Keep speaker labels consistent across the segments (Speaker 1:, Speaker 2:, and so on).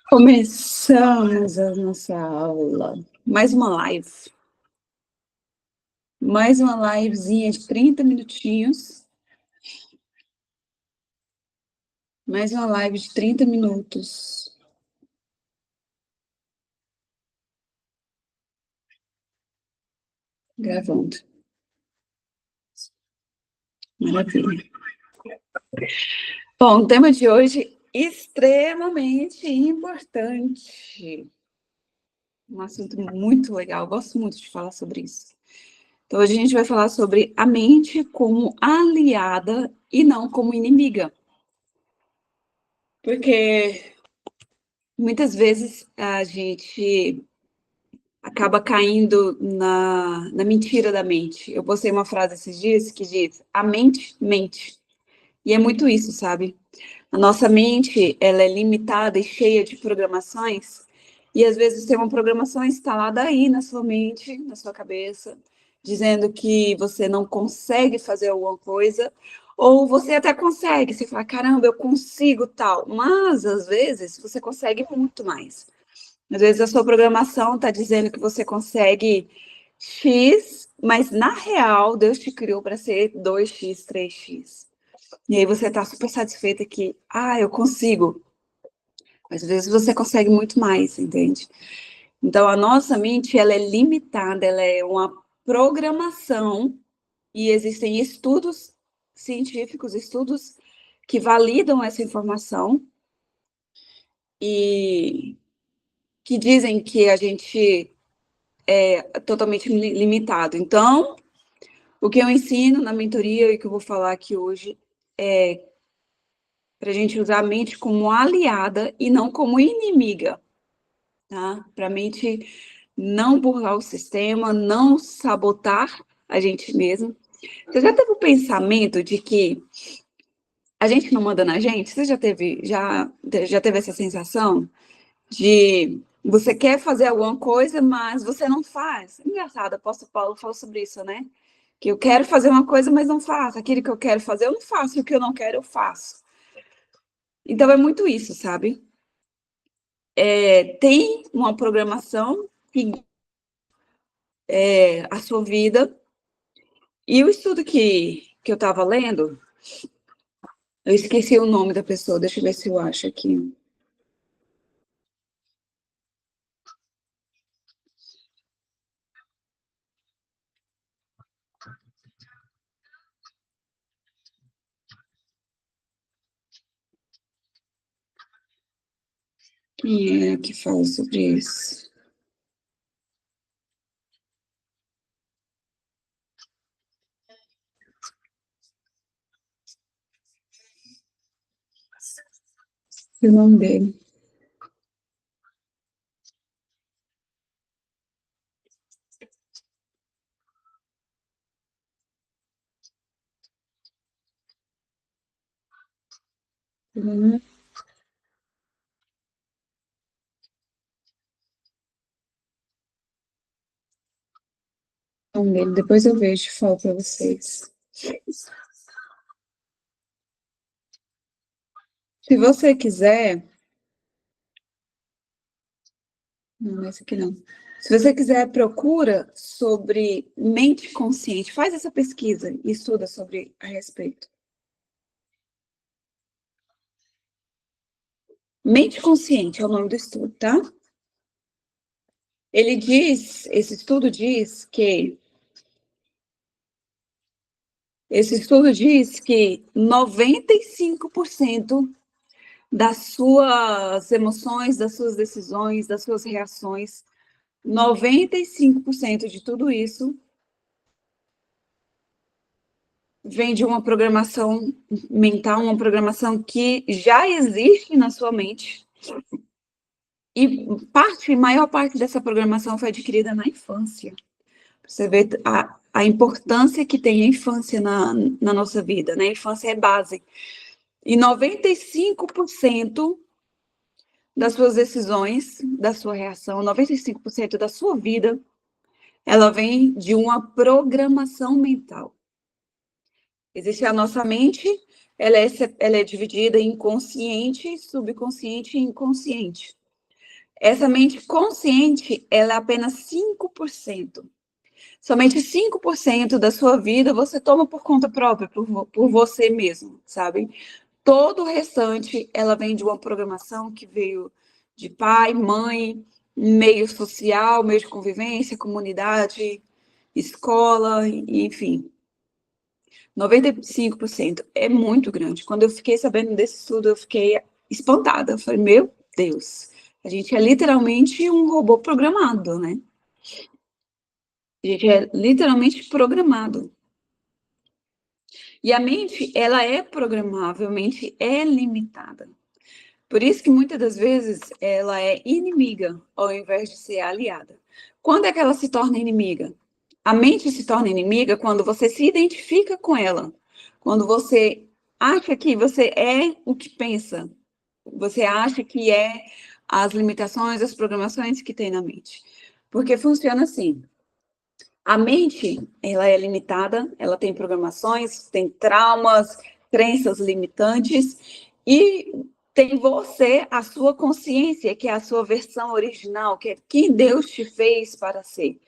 Speaker 1: Começamos a nossa aula. Mais uma live. Mais uma livezinha de 30 minutinhos. Mais uma live de 30 minutos. Gravando. Maravilha. Bom, o tema de hoje extremamente importante. Um assunto muito legal, eu gosto muito de falar sobre isso. Então, hoje a gente vai falar sobre a mente como aliada e não como inimiga. Porque muitas vezes a gente acaba caindo na mentira da mente. Eu postei uma frase esses dias que diz, a mente mente. E é muito isso, sabe? A nossa mente, ela é limitada e cheia de programações, e às vezes tem uma programação instalada aí na sua mente, na sua cabeça, dizendo que você não consegue fazer alguma coisa, ou você até consegue, você fala, caramba, eu consigo tal, mas às vezes você consegue muito mais. Às vezes a sua programação está dizendo que você consegue X, mas na real Deus te criou para ser 2x, 3x. E aí você está super satisfeita que, eu consigo. Mas às vezes você consegue muito mais, entende? Então a nossa mente, ela é limitada, ela é uma programação e existem estudos científicos, estudos que validam essa informação e que dizem que a gente é totalmente limitado. Então, o que eu ensino na mentoria e que eu vou falar aqui hoje é para a gente usar a mente como aliada e não como inimiga, tá? Para a mente não burlar o sistema, não sabotar a gente mesmo. Você já teve o pensamento de que a gente não manda na gente? Você já teve essa sensação de você quer fazer alguma coisa, mas você não faz? Engraçado, o apóstolo Paulo falou sobre isso, né? Que eu quero fazer uma coisa, mas não faço. Aquilo que eu quero fazer, eu não faço. E o que eu não quero, eu faço. Então, é muito isso, sabe? Tem uma programação que a sua vida. E o estudo que eu estava lendo, eu esqueci o nome da pessoa, deixa eu ver se eu acho aqui. Quem é que fala sobre isso? O nome dele. O nome dele, depois eu vejo e falo para vocês. Se você quiser... Não, esse aqui não. Se você quiser, procura sobre mente consciente. Faz essa pesquisa e estuda sobre a respeito. Mente consciente é o nome do estudo, tá? Esse estudo diz que 95% das suas emoções, das suas decisões, das suas reações, 95% de tudo isso vem de uma programação mental, uma programação que já existe na sua mente. E maior parte dessa programação foi adquirida na infância. Você vê a importância que tem a infância na nossa vida, né? A infância é base. E 95% das suas decisões, da sua reação, 95% da sua vida, ela vem de uma programação mental. Existe a nossa mente, ela é dividida em consciente, subconsciente e inconsciente. Essa mente consciente, ela é apenas 5%. Somente 5% da sua vida você toma por conta própria, por você mesmo, sabe? Todo o restante, ela vem de uma programação que veio de pai, mãe, meio social, meio de convivência, comunidade, escola, enfim. 95% é muito grande. Quando eu fiquei sabendo desse estudo, eu fiquei espantada. Eu falei, meu Deus, a gente é literalmente um robô programado, né? A gente é literalmente programado. E a mente, ela é programável, a mente é limitada. Por isso que muitas das vezes ela é inimiga, ao invés de ser aliada. Quando é que ela se torna inimiga? A mente se torna inimiga quando você se identifica com ela. Quando você acha que você é o que pensa. Você acha que é as limitações, as programações que tem na mente. Porque funciona assim. A mente, ela é limitada, ela tem programações, tem traumas, crenças limitantes e tem você, a sua consciência, que é a sua versão original, que é quem Deus te fez para ser.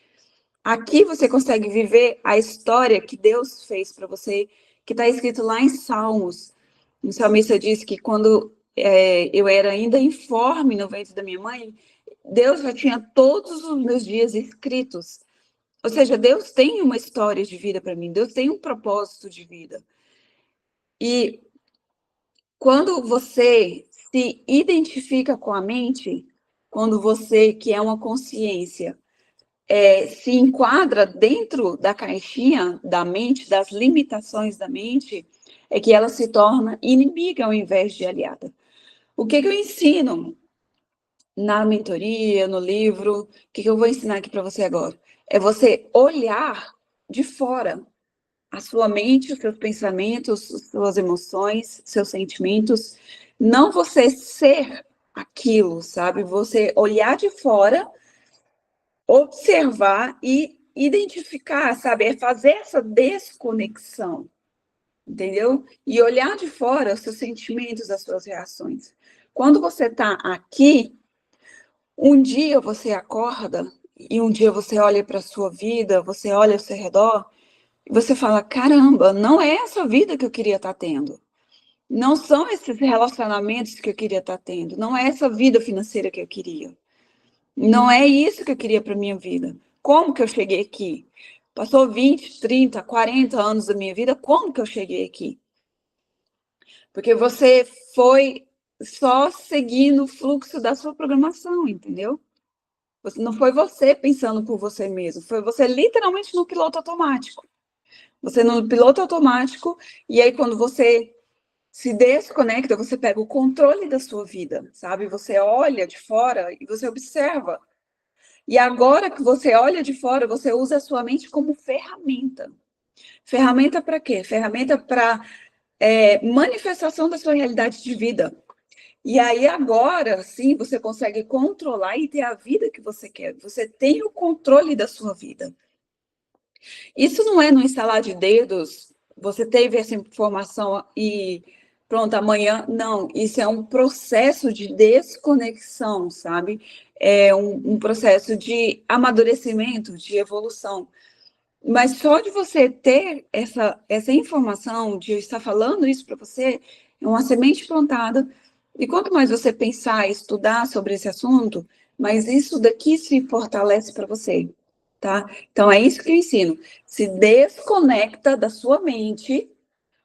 Speaker 1: Aqui você consegue viver a história que Deus fez para você, que está escrito lá em Salmos. O salmista diz que quando eu era ainda informe no ventre da minha mãe, Deus já tinha todos os meus dias escritos. Ou seja, Deus tem uma história de vida para mim, Deus tem um propósito de vida. E quando você se identifica com a mente, quando você, que é uma consciência, se enquadra dentro da caixinha da mente, das limitações da mente, é que ela se torna inimiga ao invés de aliada. O que eu ensino na mentoria, no livro, o que eu vou ensinar aqui para você agora? É você olhar de fora a sua mente, os seus pensamentos, suas emoções, seus sentimentos, não você ser aquilo, sabe? Você olhar de fora, observar e identificar, sabe? É fazer essa desconexão, entendeu? E olhar de fora os seus sentimentos, as suas reações. Quando você está aqui, um dia você acorda e um dia você olha para a sua vida, você olha ao seu redor e você fala, caramba, não é essa vida que eu queria estar tendo. Não são esses relacionamentos que eu queria estar tendo. Não é essa vida financeira que eu queria. Não é isso que eu queria para minha vida. Como que eu cheguei aqui? Passou 20, 30, 40 anos da minha vida, como que eu cheguei aqui? Porque você foi só seguindo o fluxo da sua programação, entendeu? Não foi você pensando por você mesmo, foi você literalmente no piloto automático. Você no piloto automático, e aí quando você se desconecta, você pega o controle da sua vida, sabe? Você olha de fora e você observa. E agora que você olha de fora, você usa a sua mente como ferramenta. Ferramenta para quê? Ferramenta para manifestação da sua realidade de vida. E aí agora, sim, você consegue controlar e ter a vida que você quer. Você tem o controle da sua vida. Isso não é no instalar de dedos, você teve essa informação e pronto, amanhã. Não, isso é um processo de desconexão, sabe? É um processo de amadurecimento, de evolução. Mas só de você ter essa informação, de eu estar falando isso para você, é uma semente plantada. E quanto mais você pensar e estudar sobre esse assunto, mais isso daqui se fortalece para você, tá? Então, é isso que eu ensino. Se desconecta da sua mente.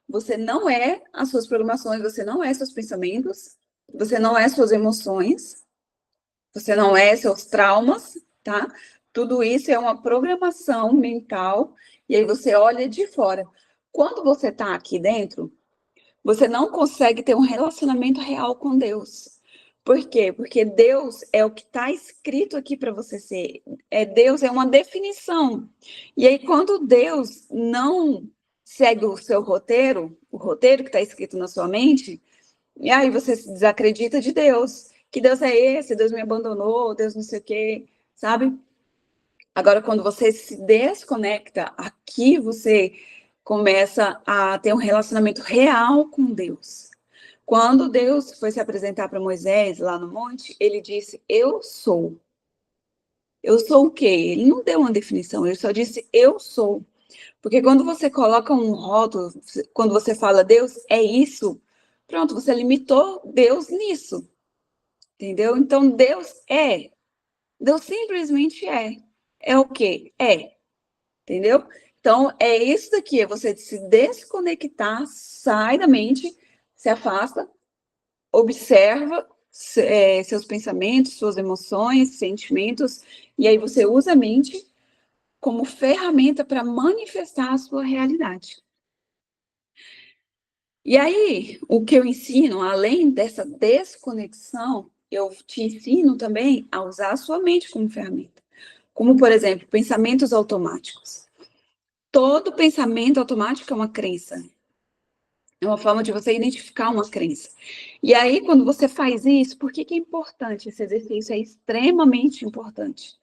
Speaker 1: Você não é as suas programações, você não é seus pensamentos, você não é suas emoções, você não é seus traumas, tá? Tudo isso é uma programação mental, e aí você olha de fora. Quando você está aqui dentro, você não consegue ter um relacionamento real com Deus. Por quê? Porque Deus é o que está escrito aqui para você ser. Deus é uma definição. E aí, quando Deus não segue o seu roteiro, o roteiro que está escrito na sua mente, e aí você se desacredita de Deus. Que Deus é esse? Deus me abandonou, Deus não sei o quê, sabe? Agora, quando você se desconecta, aqui você começa a ter um relacionamento real com Deus. Quando Deus foi se apresentar para Moisés lá no monte, ele disse: Eu sou. Eu sou o quê? Ele não deu uma definição, ele só disse: Eu sou. Porque quando você coloca um rótulo, quando você fala Deus, é isso, pronto, você limitou Deus nisso. Entendeu? Então, Deus é. Deus simplesmente é. É o quê? É. Entendeu? Então, é isso daqui, é você se desconectar, sai da mente, se afasta, observa seus pensamentos, suas emoções, sentimentos, e aí você usa a mente como ferramenta para manifestar a sua realidade. E aí, o que eu ensino, além dessa desconexão, eu te ensino também a usar a sua mente como ferramenta. Como, por exemplo, pensamentos automáticos. Todo pensamento automático é uma crença. É uma forma de você identificar uma crença. E aí, quando você faz isso, por que é importante? Esse exercício é extremamente importante.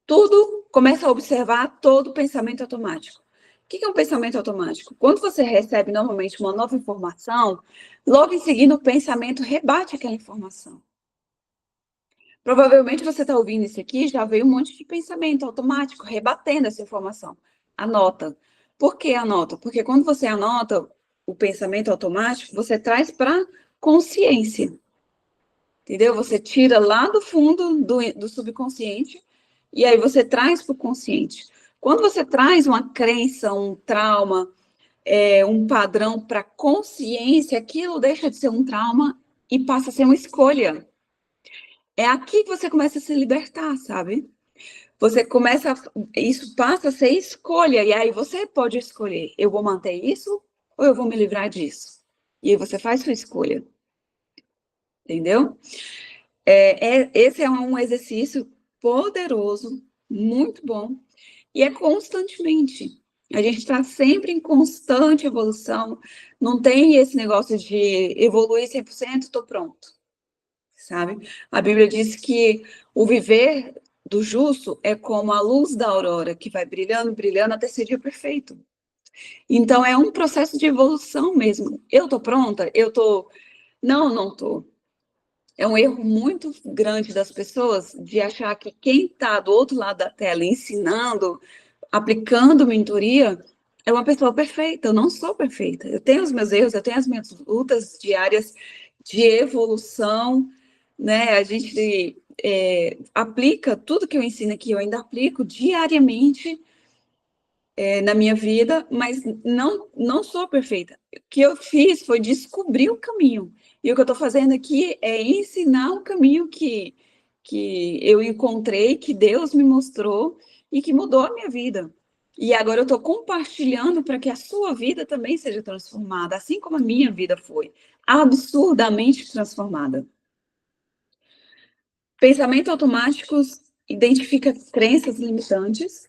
Speaker 1: Tudo começa a observar todo pensamento automático. O que é um pensamento automático? Quando você recebe normalmente uma nova informação, logo em seguida o pensamento rebate aquela informação. Provavelmente você está ouvindo isso aqui, já veio um monte de pensamento automático rebatendo essa informação. Anota. Por que anota? Porque quando você anota o pensamento automático, você traz para consciência. Entendeu? Você tira lá do fundo do subconsciente e aí você traz para o consciente. Quando você traz uma crença, um trauma, um padrão para a consciência, aquilo deixa de ser um trauma e passa a ser uma escolha. É aqui que você começa a se libertar, sabe? Você começa, isso passa a ser escolha, e aí você pode escolher, eu vou manter isso ou eu vou me livrar disso? E aí você faz sua escolha, entendeu? Esse é um exercício poderoso, muito bom, e é constantemente. A gente está sempre em constante evolução, não tem esse negócio de evoluir 100%, estou pronto, sabe? A Bíblia diz que o viver do justo é como a luz da aurora, que vai brilhando, brilhando até ser dia perfeito. Então, é um processo de evolução mesmo. Eu estou pronta? Não estou. É um erro muito grande das pessoas de achar que quem está do outro lado da tela ensinando, aplicando mentoria, é uma pessoa perfeita. Eu não sou perfeita. Eu tenho os meus erros, eu tenho as minhas lutas diárias de evolução, né? A gente aplica tudo que eu ensino aqui, eu ainda aplico diariamente na minha vida, mas não sou perfeita. O que eu fiz foi descobrir o caminho. E o que eu estou fazendo aqui é ensinar o caminho que eu encontrei, que Deus me mostrou e que mudou a minha vida. E agora eu estou compartilhando para que a sua vida também seja transformada, assim como a minha vida foi absurdamente transformada. Pensamentos automáticos identifica crenças limitantes.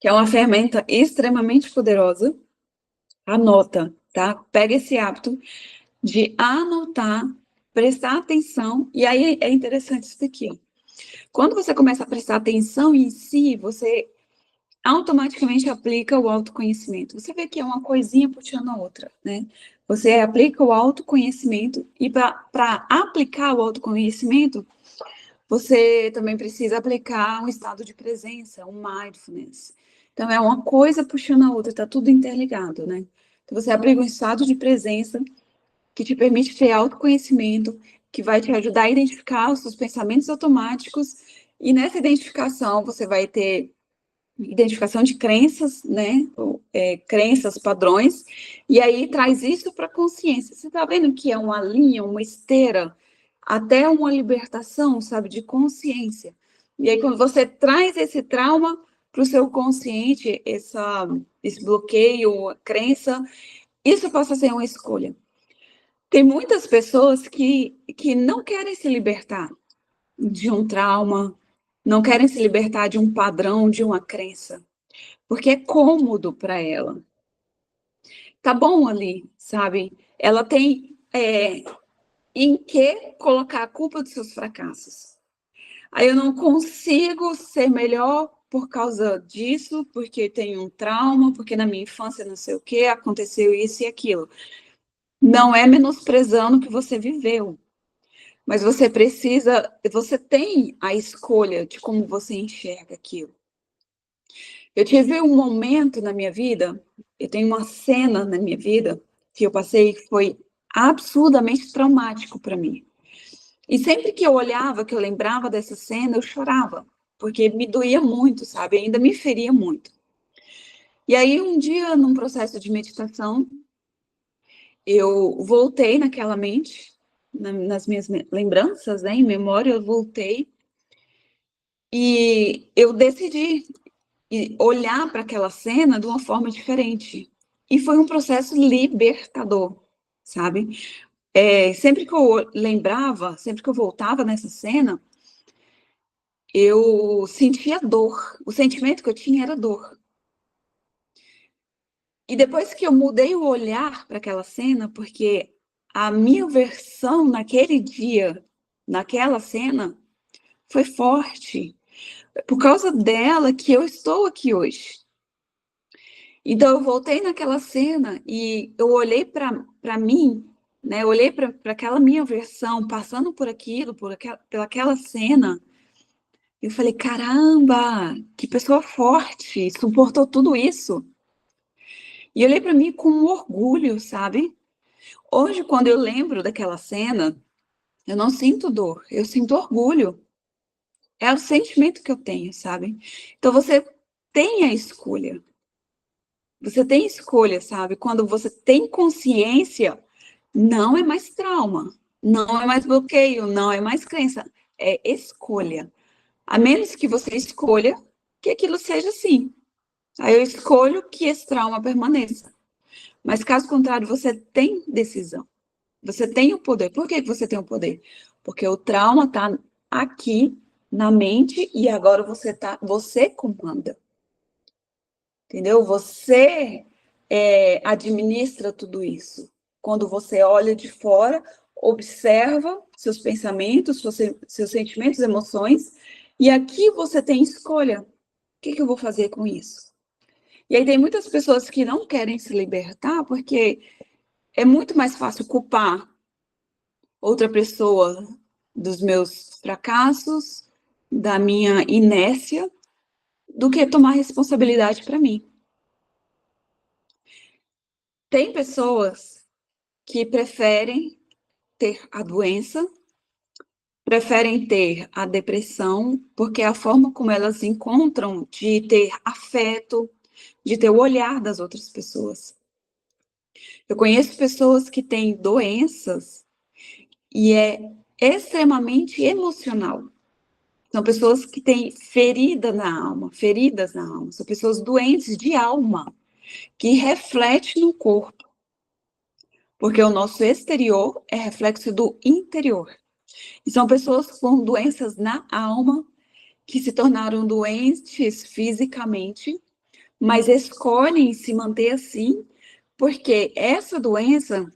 Speaker 1: Que é uma ferramenta extremamente poderosa. Anota, tá? Pega esse hábito de anotar, prestar atenção, e aí é interessante isso daqui, ó. Quando você começa a prestar atenção em si, você automaticamente aplica o autoconhecimento. Você vê que é uma coisinha puxando a outra, né? Você aplica o autoconhecimento e para aplicar o autoconhecimento, você também precisa aplicar um estado de presença, um mindfulness. Então, é uma coisa puxando a outra, está tudo interligado, né? Então, você aplica um estado de presença que te permite ter autoconhecimento, que vai te ajudar a identificar os seus pensamentos automáticos, e nessa identificação você vai ter identificação de crenças, né? Crenças, padrões, e aí traz isso para a consciência. Você está vendo que é uma linha, uma esteira, até uma libertação, sabe, de consciência. E aí, quando você traz esse trauma para o seu consciente, esse bloqueio, crença, isso passa a ser uma escolha. Tem muitas pessoas que não querem se libertar de um trauma, não querem se libertar de um padrão, de uma crença, porque é cômodo para ela. Tá bom ali, sabe? Ela tem em que colocar a culpa dos seus fracassos. Aí eu não consigo ser melhor por causa disso, porque tenho um trauma, porque na minha infância não sei o que, aconteceu isso e aquilo. Não é menosprezando o que você viveu, mas você tem a escolha de como você enxerga aquilo. Eu tive um momento na minha vida, eu tenho uma cena na minha vida que eu passei que foi absurdamente traumático para mim. E sempre que eu olhava, que eu lembrava dessa cena, eu chorava, porque me doía muito, sabe? Ainda me feria muito. E aí, um dia, num processo de meditação, eu voltei naquela mente, nas minhas lembranças, né, em memória, eu voltei e eu decidi olhar para aquela cena de uma forma diferente. E foi um processo libertador, sabe? Sempre que eu lembrava, sempre que eu voltava nessa cena, eu sentia dor. O sentimento que eu tinha era dor. E depois que eu mudei o olhar para aquela cena, porque a minha versão naquele dia, naquela cena, foi forte. Por causa dela que eu estou aqui hoje. Então eu voltei naquela cena e eu olhei para mim, né? Eu olhei para aquela minha versão, passando por aquilo, pelaquela cena. Eu falei, caramba, que pessoa forte, suportou tudo isso. E eu olhei para mim com um orgulho, sabe? Hoje, quando eu lembro daquela cena, eu não sinto dor, eu sinto orgulho. É o sentimento que eu tenho, sabe? Então você tem a escolha. Você tem escolha, sabe? Quando você tem consciência, não é mais trauma, não é mais bloqueio, não é mais crença, é escolha. A menos que você escolha que aquilo seja assim. Aí eu escolho que esse trauma permaneça. Mas caso contrário, você tem decisão. Você tem o poder. Por que você tem o poder? Porque o trauma está aqui na mente e agora você comanda. Entendeu? Você administra tudo isso. Quando você olha de fora, observa seus pensamentos, seus sentimentos, emoções, e aqui você tem escolha. O que eu vou fazer com isso? E aí tem muitas pessoas que não querem se libertar porque é muito mais fácil culpar outra pessoa dos meus fracassos, da minha inércia, do que tomar responsabilidade para mim. Tem pessoas que preferem ter a doença, preferem ter a depressão, porque é a forma como elas encontram de ter afeto, de ter o olhar das outras pessoas. Eu conheço pessoas que têm doenças e é extremamente emocional. São pessoas que têm feridas na alma, são pessoas doentes de alma, que refletem no corpo, porque o nosso exterior é reflexo do interior. E são pessoas com doenças na alma, que se tornaram doentes fisicamente, mas escolhem se manter assim, porque essa doença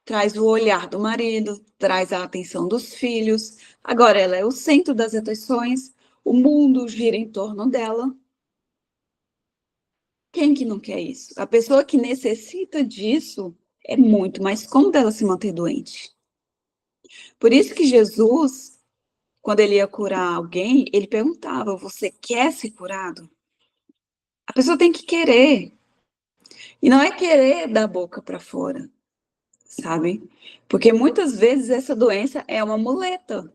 Speaker 1: traz o olhar do marido, traz a atenção dos filhos. Agora ela é o centro das atenções, o mundo gira em torno dela. Quem que não quer isso? A pessoa que necessita disso é muito mais cômodo ela se manter doente. Por isso que Jesus, quando ele ia curar alguém, ele perguntava: você quer ser curado? A pessoa tem que querer. E não é querer da boca para fora, sabe? Porque muitas vezes essa doença é uma muleta,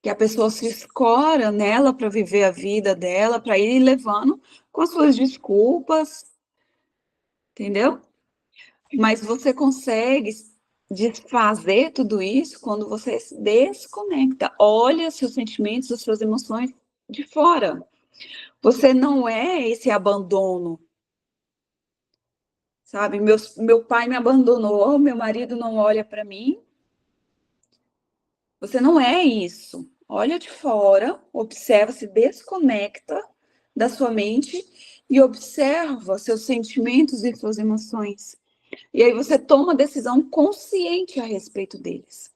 Speaker 1: que a pessoa se escora nela para viver a vida dela, para ir levando com as suas desculpas, entendeu? Mas você consegue desfazer tudo isso quando você se desconecta, olha seus sentimentos, as suas emoções de fora. Você não é esse abandono, sabe? Meu pai me abandonou, meu marido não olha para mim. Você não é isso. Olha de fora, observa, se desconecta da sua mente e observa seus sentimentos e suas emoções. E aí você toma decisão consciente a respeito deles.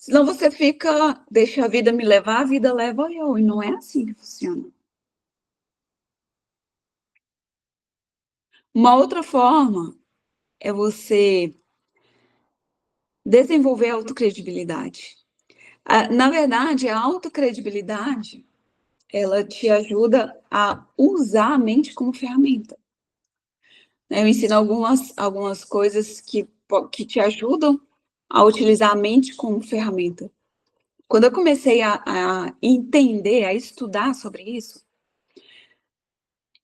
Speaker 1: Senão você fica, deixa a vida me levar, a vida leva eu, e não é assim que funciona. Uma outra forma é você desenvolver a autocredibilidade. Na verdade, a autocredibilidade, ela te ajuda a usar a mente como ferramenta. Eu ensino algumas coisas que te ajudam a utilizar a mente como ferramenta. Quando eu comecei a entender, a estudar sobre isso,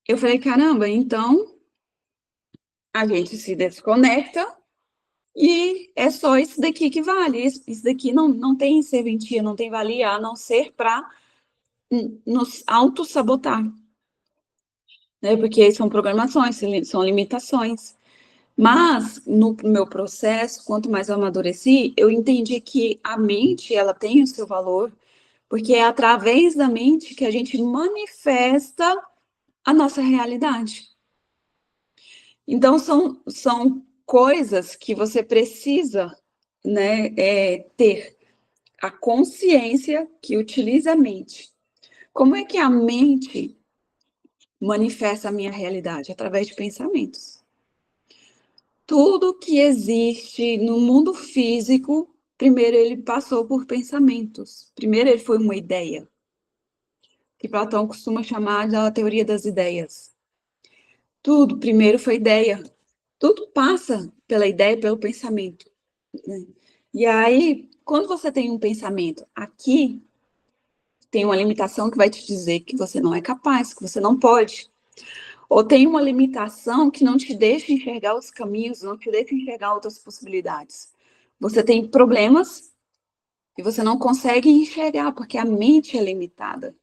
Speaker 1: eu falei, caramba, então a gente se desconecta e é só isso daqui que vale. Isso daqui não tem serventia, não tem valia, a não ser para nos auto-sabotar, né? Porque são programações, são limitações. Mas, no meu processo, quanto mais eu amadureci, eu entendi que a mente, ela tem o seu valor, porque é através da mente que a gente manifesta a nossa realidade. Então, são coisas que você precisa, né, ter a consciência que utiliza a mente. Como é que a mente manifesta a minha realidade? Através de pensamentos. Tudo que existe no mundo físico, primeiro ele passou por pensamentos. Primeiro ele foi uma ideia, que Platão costuma chamar da teoria das ideias. Tudo primeiro foi ideia. Tudo passa pela ideia, pelo pensamento, né? E aí, quando você tem um pensamento aqui, tem uma limitação que vai te dizer que você não é capaz, que você não pode. Ou tem uma limitação que não te deixa enxergar os caminhos, não te deixa enxergar outras possibilidades. Você tem problemas e você não consegue enxergar, porque a mente é limitada.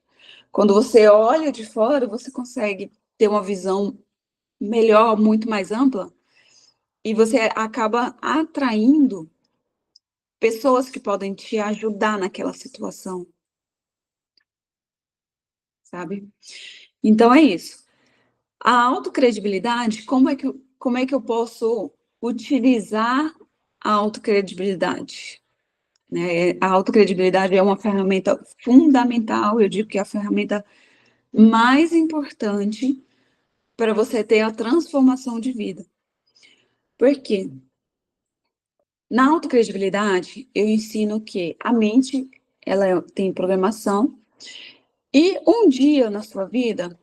Speaker 1: Quando você olha de fora, você consegue ter uma visão melhor, muito mais ampla, e você acaba atraindo pessoas que podem te ajudar naquela situação, sabe? Então é isso. A autocredibilidade, como é que eu posso utilizar a autocredibilidade? Né? A autocredibilidade é uma ferramenta fundamental, eu digo que é a ferramenta mais importante para você ter a transformação de vida. Por quê? Na autocredibilidade, eu ensino que a mente, ela tem programação, e um dia na sua vida,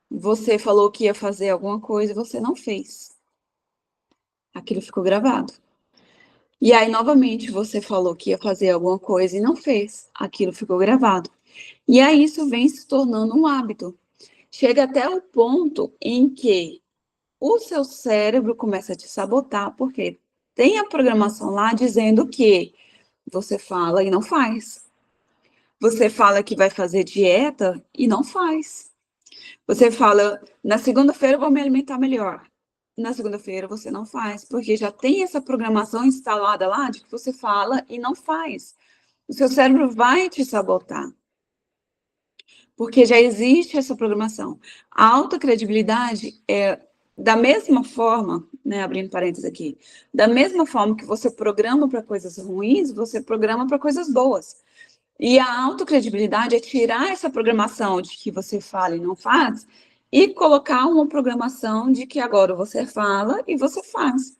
Speaker 1: você falou que ia fazer alguma coisa e você não fez. Aquilo ficou gravado. E aí, novamente, você falou que ia fazer alguma coisa e não fez. Aquilo ficou gravado. E aí, isso vem se tornando um hábito. Chega até o ponto em que o seu cérebro começa a te sabotar, porque tem a programação lá dizendo que você fala e não faz. Você fala que vai fazer dieta e não faz. Você fala, na segunda-feira eu vou me alimentar melhor. Na segunda-feira você não faz, porque já tem essa programação instalada lá de que você fala e não faz. O seu cérebro vai te sabotar, porque já existe essa programação. A autocredibilidade é da mesma forma, né, abrindo parênteses aqui, da mesma forma que você programa para coisas ruins, você programa para coisas boas. E a autocredibilidade é tirar essa programação de que você fala e não faz e colocar uma programação de que agora você fala e você faz.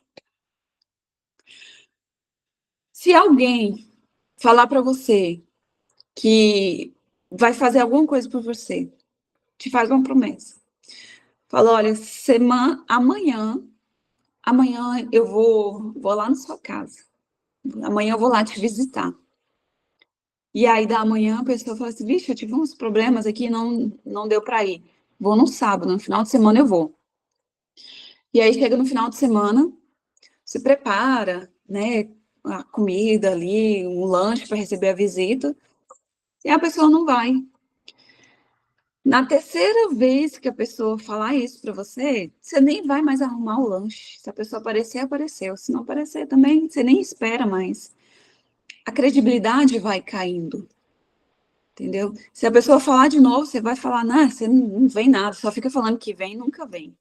Speaker 1: Se alguém falar para você que vai fazer alguma coisa por você, te faz uma promessa. Fala, olha, amanhã eu vou lá na sua casa. Amanhã eu vou lá te visitar. E aí, da manhã, a pessoa fala assim, vixe, eu tive uns problemas aqui, não deu para ir. Vou no sábado, no final de semana eu vou. E aí, chega no final de semana, se prepara, né, a comida ali, um lanche para receber a visita, e a pessoa não vai. Na terceira vez que a pessoa falar isso para você, você nem vai mais arrumar o lanche. Se a pessoa aparecer, apareceu. Se não aparecer também, você nem espera mais. A credibilidade vai caindo. Entendeu? Se a pessoa falar de novo, você vai falar, não, você não vem nada, só fica falando que vem, nunca vem.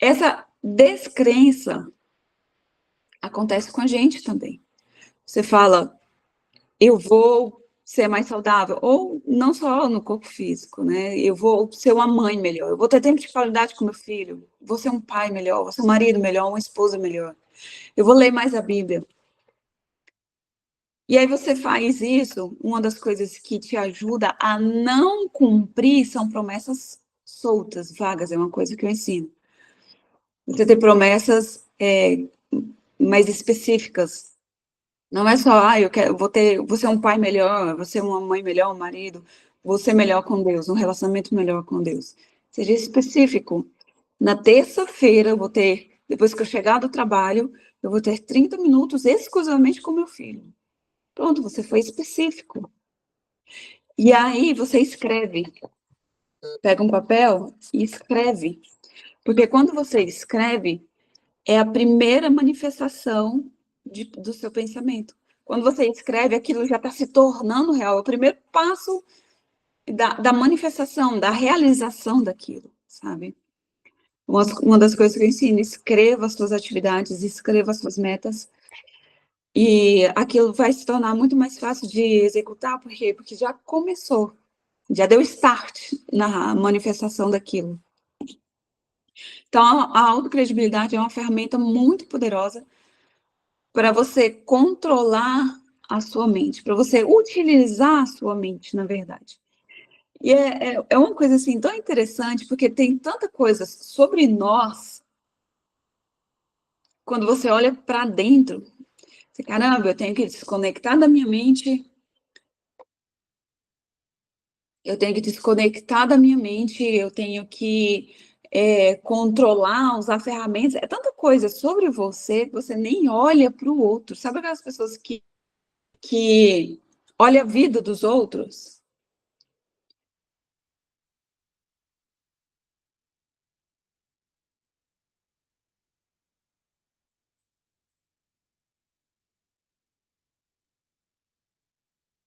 Speaker 1: Essa descrença acontece com a gente também. Você fala, eu vou ser mais saudável, ou não só no corpo físico, né? Eu vou ser uma mãe melhor, eu vou ter tempo de qualidade com meu filho, vou ser um pai melhor, vou ser um marido melhor, uma esposa melhor. Eu vou ler mais a Bíblia. E aí você faz isso, uma das coisas que te ajuda a não cumprir são promessas soltas, vagas, é uma coisa que eu ensino. Você ter promessas mais específicas. Não é só, eu quero, vou ser um pai melhor, vou ser uma mãe melhor, um marido, vou ser melhor com Deus, um relacionamento melhor com Deus. Seja específico. Na terça-feira, eu vou ter, depois que eu chegar do trabalho, eu vou ter 30 minutos exclusivamente com meu filho. Pronto, você foi específico. E aí você escreve, pega um papel e escreve. Porque quando você escreve, é a primeira manifestação do seu pensamento. Quando você escreve, aquilo já está se tornando real. É o primeiro passo da manifestação, da realização daquilo, sabe? Uma das coisas que eu ensino, escreva as suas atividades, escreva as suas metas, e aquilo vai se tornar muito mais fácil de executar, por quê? Porque já começou, já deu start na manifestação daquilo. Então, a autocredibilidade é uma ferramenta muito poderosa para você controlar a sua mente, para você utilizar a sua mente, na verdade. E é uma coisa assim tão interessante, porque tem tanta coisa sobre nós, quando você olha para dentro, você, caramba, eu tenho que desconectar da minha mente, eu tenho que desconectar da minha mente, eu tenho que controlar, usar ferramentas, é tanta coisa sobre você que você nem olha para o outro. Sabe aquelas pessoas que olham a vida dos outros?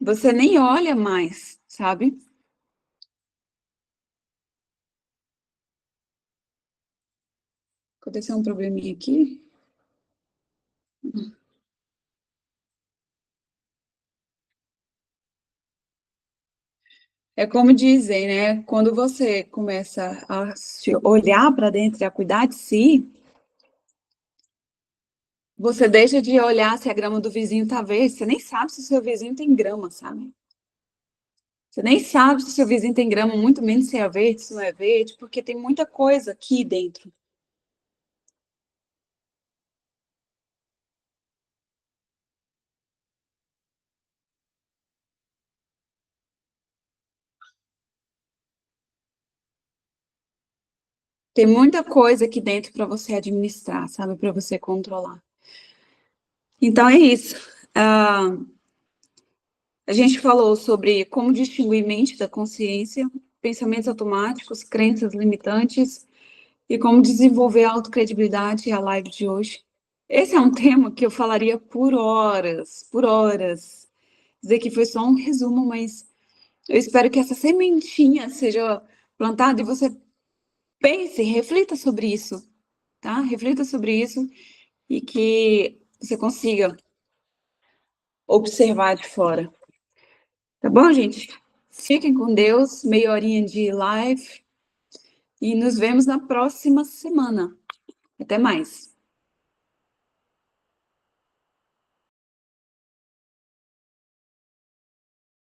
Speaker 1: Você nem olha mais, sabe? Aconteceu um probleminha aqui. É como dizem, né? Quando você começa a se olhar para dentro e a cuidar de si, você deixa de olhar se a grama do vizinho tá verde. Você nem sabe se o seu vizinho tem grama, sabe? Você nem sabe se o seu vizinho tem grama, muito menos se é verde, se não é verde, porque tem muita coisa aqui dentro. Tem muita coisa aqui dentro para você administrar, sabe? Para você controlar. Então é isso. A gente falou sobre como distinguir mente da consciência, pensamentos automáticos, crenças limitantes e como desenvolver a autocredibilidade, a live de hoje. Esse é um tema que eu falaria por horas, por horas. Dizer que foi só um resumo, mas eu espero que essa sementinha seja plantada e você pense, reflita sobre isso, tá? Reflita sobre isso e que você consiga observar de fora. Tá bom, gente? Fiquem com Deus, meia horinha de live e nos vemos na próxima semana. Até mais.